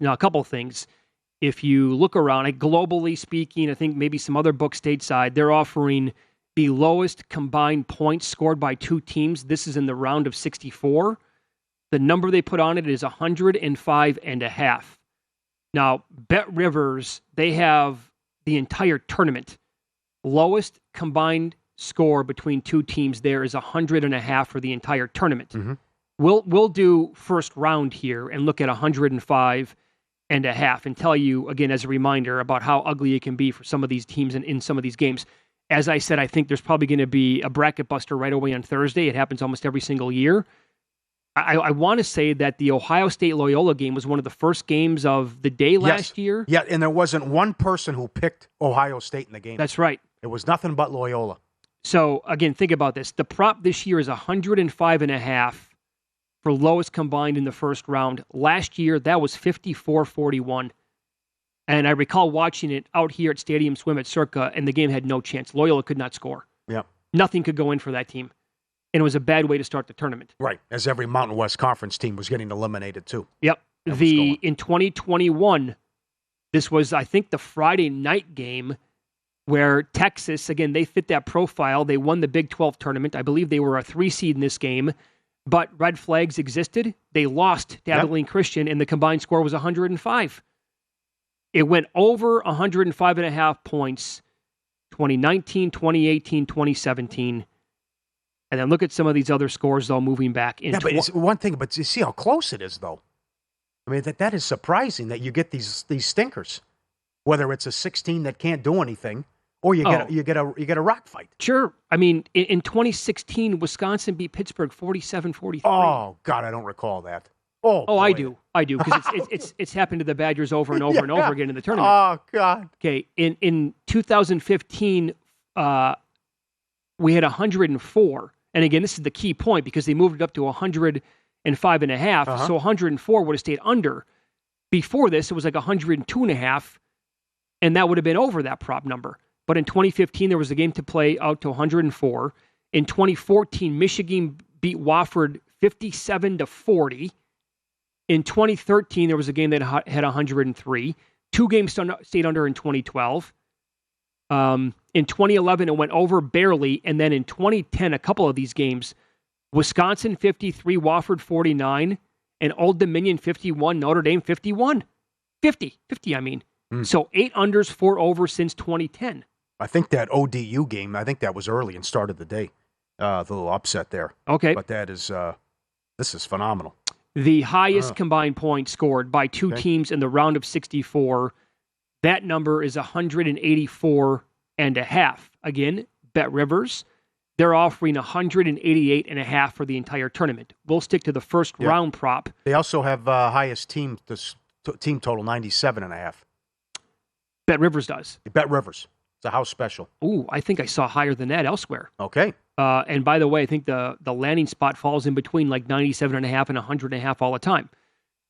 Now, a couple things. If you look around, globally speaking, I think maybe some other books stateside, they're offering the lowest combined points scored by two teams. This is in the round of 64. The number they put on it is 105.5. Now, Bet Rivers, they have the entire tournament. Lowest combined score between two teams there is 100.5 for the entire tournament. Mm-hmm. We'll do first round here and look at 105.5 and tell you, again, as a reminder, about how ugly it can be for some of these teams in some of these games. As I said, I think there's probably going to be a bracket buster right away on Thursday. It happens almost every single year. I want to say that the Ohio State-Loyola game was one of the first games of the day last year. Yeah, and there wasn't one person who picked Ohio State in the game. That's right. It was nothing but Loyola. So, again, think about this. The prop this year is 105.5 for lowest combined in the first round. Last year, that was 54-41. And I recall watching it out here at Stadium Swim at Circa, and the game had no chance. Loyola could not score. Yeah. Nothing could go in for that team. And it was a bad way to start the tournament. Right, as every Mountain West Conference team was getting eliminated too. Yep. In 2021, this was, I think, the Friday night game where Texas, again, they fit that profile. They won the Big 12 tournament. I believe they were a 3 seed in this game. But red flags existed. They lost to Abilene Christian, and the combined score was 105. It went over 105.5 points, 2019, 2018, 2017. And then look at some of these other scores, though, moving back. But it's one thing, but you see how close it is, though. I mean, that is surprising that you get these stinkers, whether it's a 16 that can't do anything, or you get a rock fight. Sure. I mean, in 2016, Wisconsin beat Pittsburgh 47-43. Oh God, I don't recall that. Oh, I do, because it's happened to the Badgers over and over and over again in the tournament. Oh God. Okay, in 2015, we had 104, and again, this is the key point because they moved it up to 105.5. So 104 would have stayed under. Before this, it was like 102.5, and that would have been over that prop number. But in 2015, there was a game to play out to 104. In 2014, Michigan beat Wofford 57-40. In 2013, there was a game that had 103. 2 games stayed under in 2012. In 2011, it went over barely. And then in 2010, a couple of these games, Wisconsin 53, Wofford 49, and Old Dominion 51, Notre Dame 51. 50, I mean. So 8 unders, 4 overs since 2010. I think that ODU game, that was early and started the day. The little upset there. Okay. But that is, this is phenomenal. The highest combined points scored by two teams in the round of 64, that number is 184.5. Again, Bet Rivers, they're offering 188.5 for the entire tournament. We'll stick to the first round prop. They also have highest team total, 97.5. Bet Rivers does. Bet Rivers. It's a house special. Ooh, I think I saw higher than that elsewhere. Okay. And by the way, I think the landing spot falls in between like 97.5 and 100.5 all the time.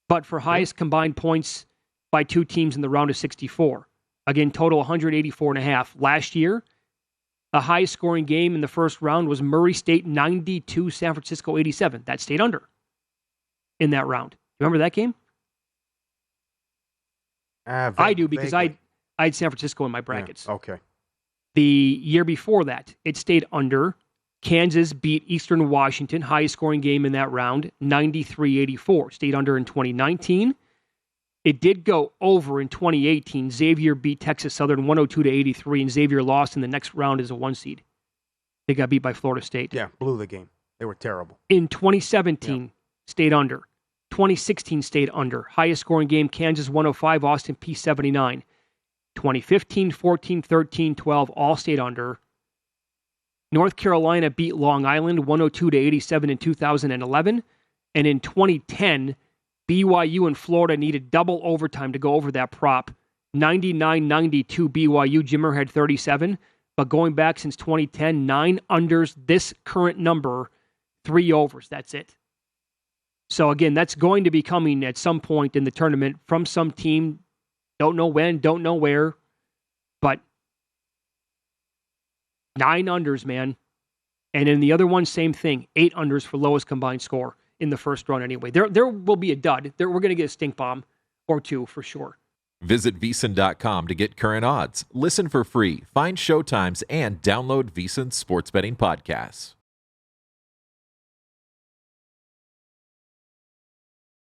But for highest combined points by two teams in the round of 64, again, total 184.5. Last year, the highest scoring game in the first round was Murray State 92, San Francisco 87. That stayed under in that round. Remember that game? I do because I had San Francisco in my brackets. Yeah, okay. The year before that, it stayed under. Kansas beat Eastern Washington, highest scoring game in that round, 93-84. Stayed under in 2019. It did go over in 2018. Xavier beat Texas Southern 102-83, and Xavier lost in the next round as a 1 seed. They got beat by Florida State. Yeah, blew the game. They were terrible. In 2017, stayed under. 2016 stayed under. Highest scoring game, Kansas 105, Austin Peay 79. 2015, 14, 13, 12, all stayed under. North Carolina beat Long Island 102-87 in 2011. And in 2010, BYU and Florida needed double overtime to go over that prop. 99-92 BYU. Jimmer had 37. But going back since 2010, 9 unders, this current number, 3 overs. That's it. So again, that's going to be coming at some point in the tournament from some team. Don't know when, don't know where, but 9 unders, man. And in the other one, same thing. 8 unders for lowest combined score in the first round anyway. There will be a dud. We're going to get a stink bomb or two for sure. Visit VSiN.com to get current odds, listen for free, find showtimes, and download VSiN sports betting podcasts.